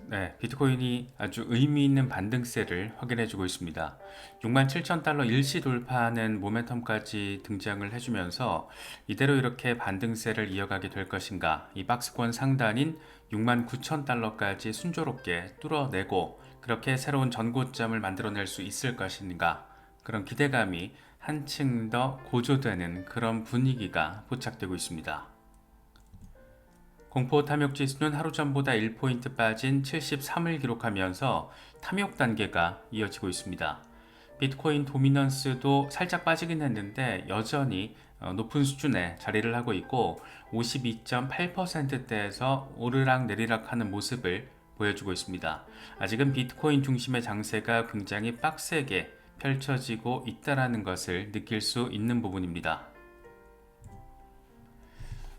네, 비트코인이 아주 의미 있는 반등세를 확인해주고 있습니다. 67,000달러 일시 돌파하는 모멘텀까지 등장을 해주면서 이대로 이렇게 반등세를 이어가게 될 것인가, 이 박스권 상단인 69,000달러까지 순조롭게 뚫어내고 그렇게 새로운 전고점을 만들어낼 수 있을 것인가, 그런 기대감이 한층 더 고조되는 그런 분위기가 포착되고 있습니다. 공포 탐욕 지수는 하루 전보다 1포인트 빠진 73을 기록하면서 탐욕 단계가 이어지고 있습니다. 비트코인 도미넌스도 살짝 빠지긴 했는데 여전히 높은 수준에 자리를 하고 있고 52.8%대에서 오르락 내리락 하는 모습을 보여주고 있습니다. 아직은 비트코인 중심의 장세가 굉장히 빡세게 펼쳐지고 있다는 것을 느낄 수 있는 부분입니다.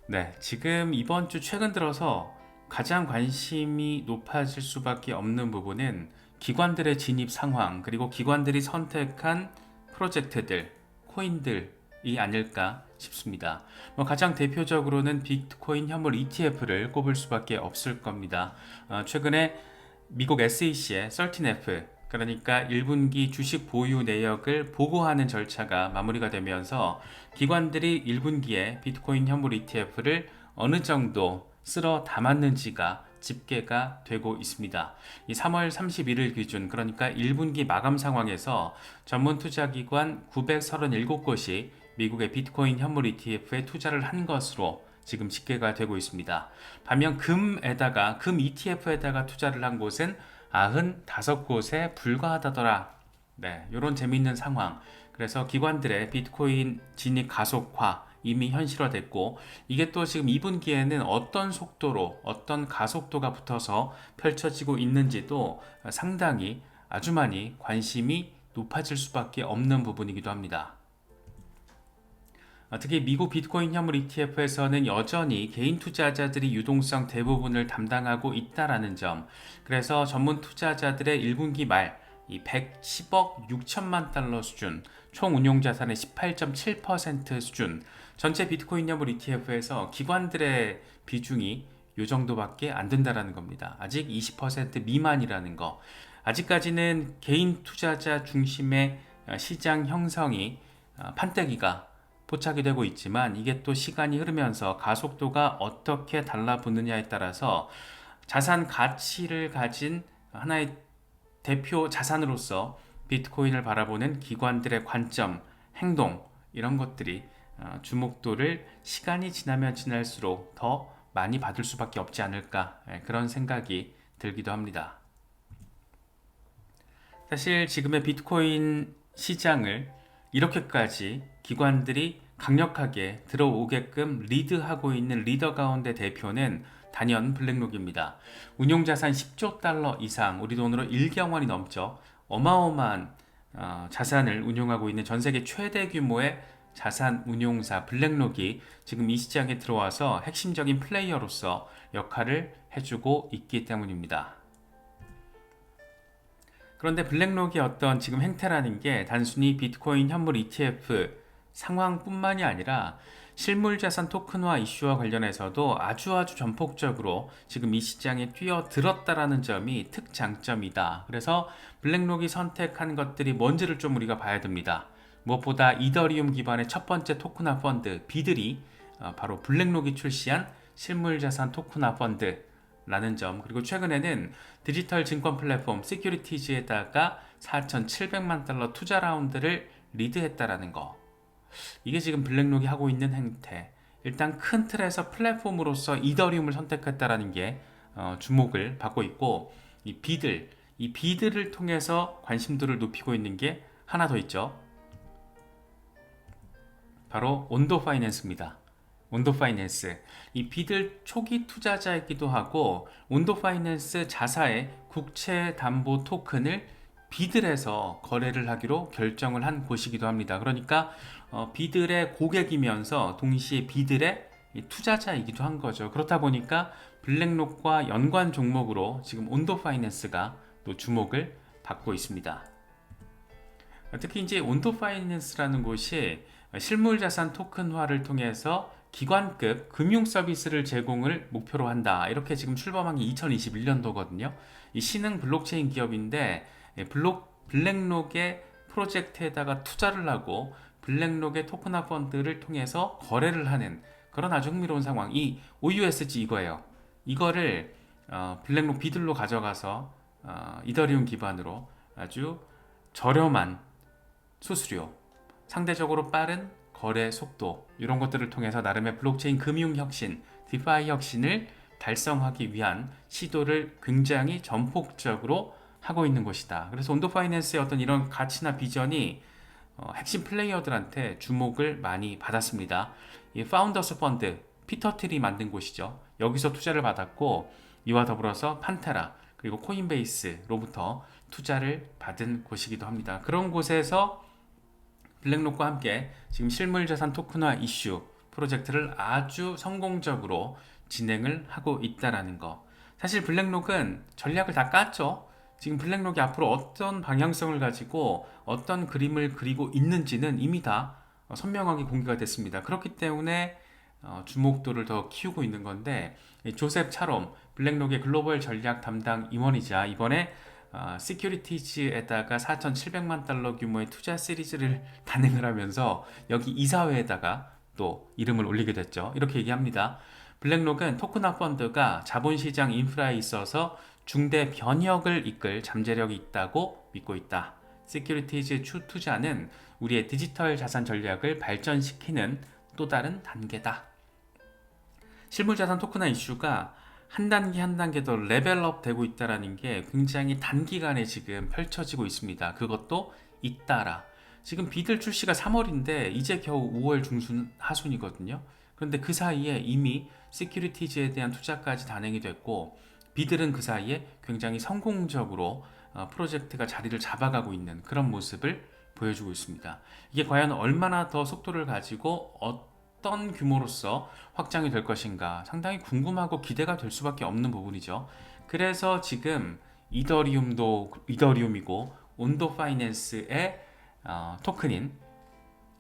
네, 지금 이번 주 최근 들어서 가장 관심이 높아질 수밖에 없는 부분은 기관들의 진입 상황, 그리고 기관들이 선택한 프로젝트들, 코인들이 아닐까 싶습니다. 가장 대표적으로는 비트코인 현물 ETF를 꼽을 수밖에 없을 겁니다. 최근에 미국 SEC의 13F, 그러니까 1분기 주식 보유 내역을 보고하는 절차가 마무리가 되면서 기관들이 1분기에 비트코인 현물 ETF를 어느 정도 쓸어 담았는지가 집계가 되고 있습니다. 이 3월 31일 기준, 그러니까 1분기 마감 상황에서 전문 투자기관 937곳이 미국의 비트코인 현물 ETF에 투자를 한 것으로 지금 집계가 되고 있습니다. 반면 금 ETF에다가 투자를 한 곳은 95곳에 불과하다더라. 네, 이런 재미있는 상황. 그래서 기관들의 비트코인 진입 가속화 이미 현실화됐고, 이게 또 지금 2분기에는 어떤 속도로, 어떤 가속도가 붙어서 펼쳐지고 있는지도 상당히 아주 많이 관심이 높아질 수밖에 없는 부분이기도 합니다. 특히 미국 비트코인 현물 ETF에서는 여전히 개인 투자자들이 유동성 대부분을 담당하고 있다라는 점, 그래서 전문 투자자들의 1분기 말 이 110억 6천만 달러 수준, 총 운용 자산의 18.7% 수준, 전체 비트코인 현물 ETF에서 기관들의 비중이 이 정도밖에 안 된다라는 겁니다. 아직 20% 미만이라는 거. 아직까지는 개인 투자자 중심의 시장 형성이 판때기가 포착이 되고 있지만, 이게 또 시간이 흐르면서 가속도가 어떻게 달라붙느냐에 따라서 자산 가치를 가진 하나의 대표 자산으로서 비트코인을 바라보는 기관들의 관점, 행동, 이런 것들이 주목도를 시간이 지나면 지날수록 더 많이 받을 수밖에 없지 않을까, 그런 생각이 들기도 합니다. 사실 지금의 비트코인 시장을 이렇게까지 기관들이 강력하게 들어오게끔 리드하고 있는 리더 가운데 대표는 단연 블랙록입니다. 운용자산 10조 달러 이상, 우리 돈으로 1경 원이 넘죠. 어마어마한 자산을 운용하고 있는 전 세계 최대 규모의 자산 운용사 블랙록이 지금 이 시장에 들어와서 핵심적인 플레이어로서 역할을 해주고 있기 때문입니다. 그런데 블랙록의 어떤 지금 행태라는 게 단순히 비트코인 현물 ETF 상황뿐만이 아니라 실물자산 토큰화 이슈와 관련해서도 아주 전폭적으로 지금 이 시장에 뛰어들었다라는 점이 특장점이다. 그래서 블랙록이 선택한 것들이 뭔지를 좀 우리가 봐야 됩니다. 무엇보다 이더리움 기반의 첫 번째 토큰화 펀드 비들이 바로 블랙록이 출시한 실물자산 토큰화 펀드 라는 점, 그리고 최근에는 디지털 증권 플랫폼 시큐리티즈에다가 4,700만 달러 투자 라운드를 리드했다라는 거. 이게 지금 블랙록이 하고 있는 행태. 일단 큰 틀에서 플랫폼으로서 이더리움을 선택했다라는 게 주목을 받고 있고, 이 비들을 통해서 관심도를 높이고 있는 게 하나 더 있죠. 바로 온도 파이낸스입니다. 온도 파이낸스, 이 비들 초기 투자자이기도 하고 온도 파이낸스 자사의 국채 담보 토큰을 비들에서 거래를 하기로 결정을 한 곳이기도 합니다. 그러니까 비들의 고객이면서 동시에 비들의 투자자이기도 한 거죠. 그렇다 보니까 블랙록과 연관 종목으로 지금 온도 파이낸스가 또 주목을 받고 있습니다. 특히 이제 온도 파이낸스라는 곳이 실물자산 토큰화를 통해서 기관급 금융 서비스를 제공을 목표로 한다. 이렇게 지금 출범한 게 2021년도거든요. 이 신흥 블록체인 기업인데 블랙록의 프로젝트에다가 투자를 하고 블랙록의 토큰화 펀드를 통해서 거래를 하는 그런 아주 흥미로운 상황. 이 OUSG 이거예요. 이거를 블랙록 비들로 가져가서 이더리움 기반으로 아주 저렴한 수수료, 상대적으로 빠른 거래 속도 이런 것들을 통해서 나름의 블록체인 금융 혁신, 디파이 혁신을 달성하기 위한 시도를 굉장히 전폭적으로 하고 있는 것이다. 그래서 온도 파이낸스의 어떤 이런 가치나 비전이 핵심 플레이어들한테 주목을 많이 받았습니다. 이 파운더스 펀드, 피터 틸이 만든 곳이죠. 여기서 투자를 받았고 이와 더불어서 판테라 그리고 코인베이스로부터 투자를 받은 곳이기도 합니다. 그런 곳에서 블랙록과 함께 지금 실물자산 토큰화 이슈 프로젝트를 아주 성공적으로 진행을 하고 있다라는 거. 사실 블랙록은 전략을 다 깠죠. 지금 블랙록이 앞으로 어떤 방향성을 가지고 어떤 그림을 그리고 있는지는 이미 다 선명하게 공개가 됐습니다. 그렇기 때문에 주목도를 더 키우고 있는 건데 조셉 차롬 블랙록의 글로벌 전략 담당 임원이자 이번에 시큐리티즈에다가 4,700만 달러 규모의 투자 시리즈를 단행을 하면서 여기 이사회에다가 또 이름을 올리게 됐죠. 이렇게 얘기합니다. 블랙록은 토큰화 펀드가 자본시장 인프라에 있어서 중대 변혁을 이끌 잠재력이 있다고 믿고 있다. 시큐리티즈 투자는 우리의 디지털 자산 전략을 발전시키는 또 다른 단계다. 실물자산 토큰화 이슈가 한 단계 한 단계 더 레벨업 되고 있다는 게 굉장히 단기간에 지금 펼쳐지고 있습니다. 그것도 잇따라 지금 비들 출시가 3월인데 이제 겨우 5월 중순 하순이거든요. 그런데 그 사이에 이미 시큐리티즈에 대한 투자까지 단행이 됐고 비들은 그 사이에 굉장히 성공적으로 프로젝트가 자리를 잡아가고 있는 그런 모습을 보여주고 있습니다. 이게 과연 얼마나 더 속도를 가지고 어떤 규모로서 확장이 될 것인가 상당히 궁금하고 기대가 될 수밖에 없는 부분이죠. 그래서 지금 이더리움이고 온도 파이낸스의 토큰인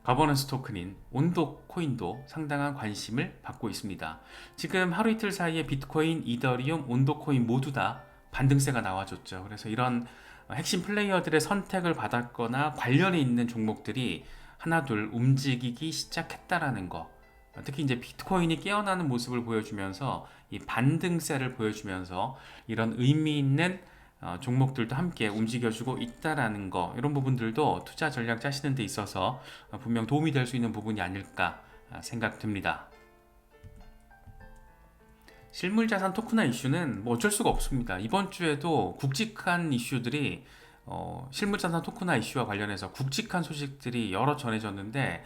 거버넌스 토큰인 온도 코인도 상당한 관심을 받고 있습니다. 지금 하루 이틀 사이에 비트코인, 이더리움, 온도 코인 모두 다 반등세가 나와줬죠. 그래서 이런 핵심 플레이어들의 선택을 받았거나 관련이 있는 종목들이 하나둘 움직이기 시작했다라는 거. 특히 이제 비트코인이 깨어나는 모습을 보여주면서 이 반등세를 보여주면서 이런 의미 있는 종목들도 함께 움직여주고 있다라는 거, 이런 부분들도 투자 전략 짜시는 데 있어서 분명 도움이 될 수 있는 부분이 아닐까 생각됩니다. 실물자산 토큰화 이슈는 뭐 어쩔 수가 없습니다. 이번 주에도 굵직한 이슈들이 실물자산 토큰화 이슈와 관련해서 굵직한 소식들이 여러 전해졌는데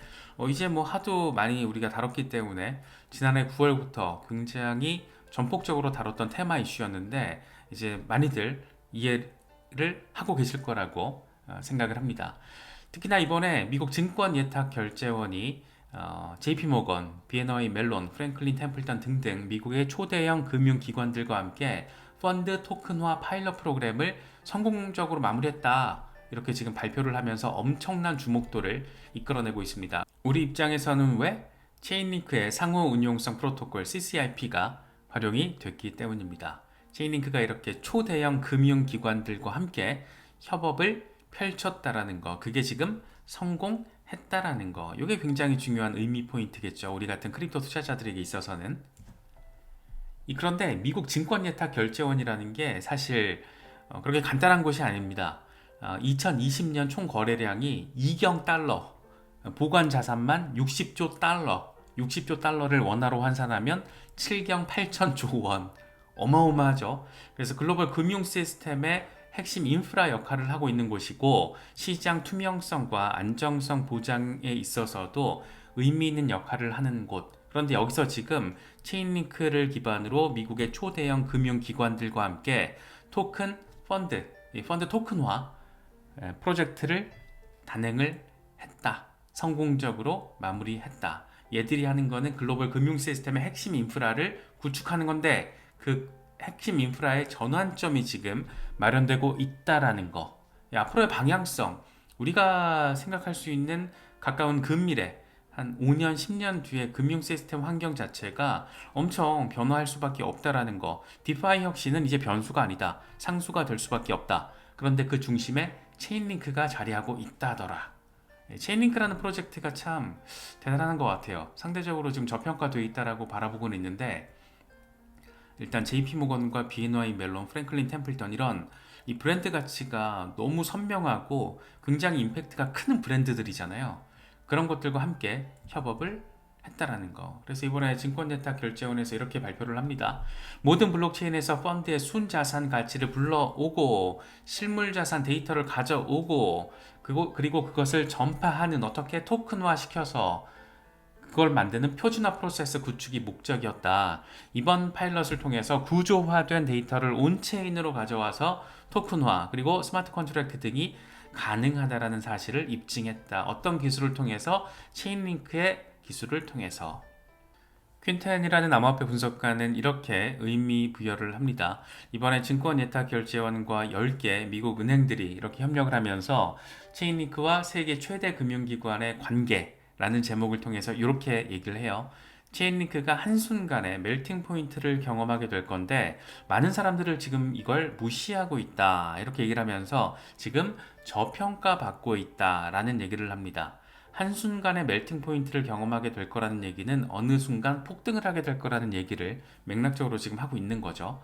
이제 뭐 하도 많이 우리가 다뤘기 때문에 지난해 9월부터 굉장히 전폭적으로 다뤘던 테마 이슈였는데 이제 많이들 이해를 하고 계실 거라고 생각을 합니다. 특히나 이번에 미국 증권예탁결제원이 JP모건, B&O 멜론, 프랭클린 템플턴 등등 미국의 초대형 금융기관들과 함께 펀드 토큰화 파일럿 프로그램을 성공적으로 마무리했다. 이렇게 지금 발표를 하면서 엄청난 주목도를 이끌어내고 있습니다. 우리 입장에서는 왜? 체인링크의 상호 운용성 프로토콜 CCIP가 활용이 됐기 때문입니다. 체인링크가 이렇게 초대형 금융기관들과 함께 협업을 펼쳤다라는 거, 그게 지금 성공했다라는 거, 이게 굉장히 중요한 의미 포인트겠죠. 우리 같은 크립토 투자자들에게 있어서는. 그런데 미국 증권예탁결제원이라는 게 사실 그렇게 간단한 곳이 아닙니다. 2020년 총 거래량이 2경 달러, 보관 자산만 60조 달러, 60조 달러를 원화로 환산하면 7경 8천조 원. 어마어마하죠. 그래서 글로벌 금융 시스템의 핵심 인프라 역할을 하고 있는 곳이고 시장 투명성과 안정성 보장에 있어서도 의미 있는 역할을 하는 곳. 그런데 여기서 지금 체인링크를 기반으로 미국의 초대형 금융기관들과 함께 토큰 펀드, 펀드 토큰화 프로젝트를 단행을 했다. 성공적으로 마무리했다. 얘들이 하는 거는 글로벌 금융 시스템의 핵심 인프라를 구축하는 건데 그 핵심 인프라의 전환점이 지금 마련되고 있다라는 거. 앞으로의 방향성, 우리가 생각할 수 있는 가까운 근미래, 한 5년, 10년 뒤에 금융 시스템 환경 자체가 엄청 변화할 수밖에 없다라는 거. 디파이 혁신은 이제 변수가 아니다. 상수가 될 수밖에 없다. 그런데 그 중심에 체인링크가 자리하고 있다더라. 체인링크라는 프로젝트가 참 대단한 것 같아요. 상대적으로 지금 저평가되어 있다라고 바라보고는 있는데, 일단 JP모건과 BNY 멜론, 프랭클린 템플턴 이런 이 브랜드 가치가 너무 선명하고 굉장히 임팩트가 큰 브랜드들이잖아요. 그런 것들과 함께 협업을 했다라는 거. 그래서 이번에 증권예탁결제원에서 이렇게 발표를 합니다. 모든 블록체인에서 펀드의 순자산 가치를 불러오고 실물자산 데이터를 가져오고 그리고 그것을 전파하는, 어떻게 토큰화 시켜서 그걸 만드는 표준화 프로세스 구축이 목적이었다. 이번 파일럿을 통해서 구조화된 데이터를 온체인으로 가져와서 토큰화 그리고 스마트 컨트랙트 등이 가능하다라는 사실을 입증했다. 어떤 기술을 통해서? 체인링크의 기술을 통해서. 퀸텐이라는 암호화폐 분석가는 이렇게 의미 부여를 합니다. 이번에 증권예탁결제원과 10개 미국 은행들이 이렇게 협력을 하면서 체인링크와 세계 최대 금융기관의 관계라는 제목을 통해서 이렇게 얘기를 해요. 체인링크가 한순간에 멜팅 포인트를 경험하게 될 건데, 많은 사람들을 지금 이걸 무시하고 있다 이렇게 얘기를 하면서 지금 저평가받고 있다라는 얘기를 합니다. 한순간에 멜팅 포인트를 경험하게 될 거라는 얘기는 어느 순간 폭등을 하게 될 거라는 얘기를 맥락적으로 지금 하고 있는 거죠.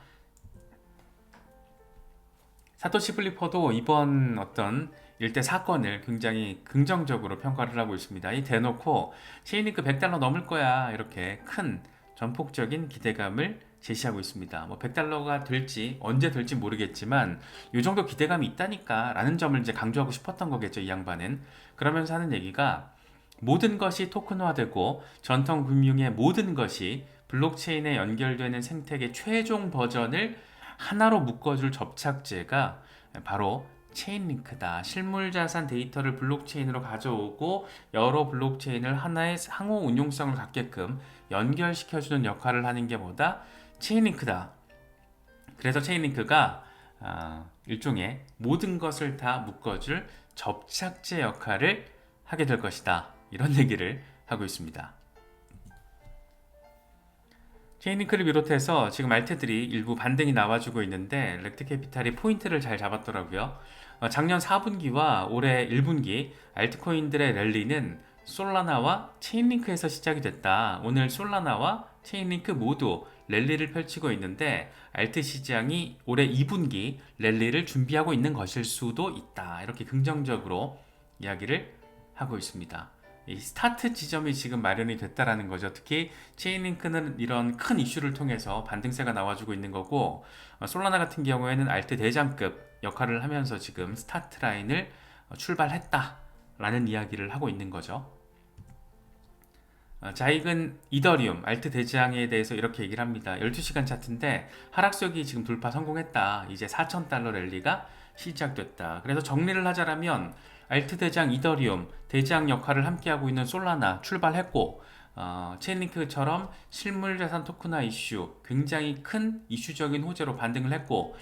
사토시 플리퍼도 이번 어떤 일대 사건을 굉장히 긍정적으로 평가를 하고 있습니다. 이 대놓고 체인링크 100달러 넘을 거야 이렇게 큰 전폭적인 기대감을 제시하고 있습니다. 뭐 100달러가 될지 언제 될지 모르겠지만 이 정도 기대감이 있다니까 라는 점을 이제 강조하고 싶었던 거겠죠, 이 양반은. 그러면서 하는 얘기가, 모든 것이 토큰화되고 전통 금융의 모든 것이 블록체인에 연결되는 생태계 최종 버전을 하나로 묶어줄 접착제가 바로 체인링크다. 실물자산 데이터를 블록체인으로 가져오고 여러 블록체인을 하나의 상호 운용성을 갖게끔 연결시켜주는 역할을 하는 게 뭐다? 체인링크다. 그래서 체인링크가 일종의 모든 것을 다 묶어줄 접착제 역할을 하게 될 것이다. 이런 얘기를 하고 있습니다. 체인링크를 비롯해서 지금 알트들이 일부 반등이 나와주고 있는데, 렉트캐피탈이 포인트를 잘 잡았더라고요. 작년 4분기와 올해 1분기 알트코인들의 랠리는 솔라나와 체인링크에서 시작이 됐다. 오늘 솔라나와 체인링크 모두 랠리를 펼치고 있는데, 알트 시장이 올해 2분기 랠리를 준비하고 있는 것일 수도 있다. 이렇게 긍정적으로 이야기를 하고 있습니다. 이 스타트 지점이 지금 마련이 됐다라는 거죠. 특히 체인링크는 이런 큰 이슈를 통해서 반등세가 나와주고 있는 거고, 솔라나 같은 경우에는 알트 대장급 역할을 하면서 지금 스타트 라인을 출발했다라는 이야기를 하고 있는 거죠. 자익은 이더리움 알트 대장에 대해서 이렇게 얘기를 합니다. 12시간 차트인데 하락석이 지금 돌파 성공했다. 이제 4,000달러 랠리가 시작됐다. 그래서 정리를 하자라면 알트 대장 이더리움 대장 역할을 함께하고 있는 솔라나 출발했고, 체인링크처럼 실물자산 토큰화 이슈 굉장히 큰 이슈적인 호재로 반등을 했고,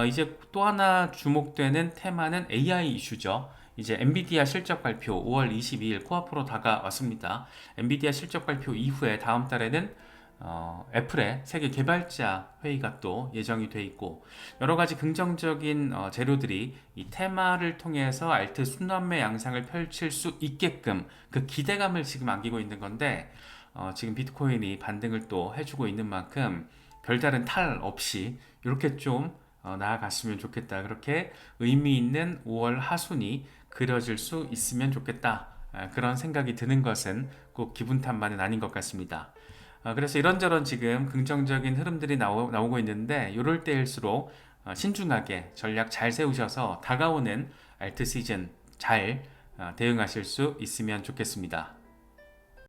이제 또 하나 주목되는 테마는 AI 이슈죠. 이제 엔비디아 실적 발표 5월 22일 코앞으로 다가왔습니다. 엔비디아 실적 발표 이후에 다음 달에는 애플의 세계 개발자 회의가 또 예정이 돼 있고, 여러 가지 긍정적인 재료들이 이 테마를 통해서 알트 순환매 양상을 펼칠 수 있게끔 그 기대감을 지금 안기고 있는 건데, 지금 비트코인이 반등을 또 해주고 있는 만큼 별다른 탈 없이 이렇게 좀 나아갔으면 좋겠다. 그렇게 의미 있는 5월 하순이 그려질 수 있으면 좋겠다. 그런 생각이 드는 것은 꼭 기분 탓만은 아닌 것 같습니다. 그래서 이런저런 지금 긍정적인 흐름들이 나오고 있는데, 이럴 때일수록 신중하게 전략 잘 세우셔서 다가오는 알트 시즌 잘 대응하실 수 있으면 좋겠습니다.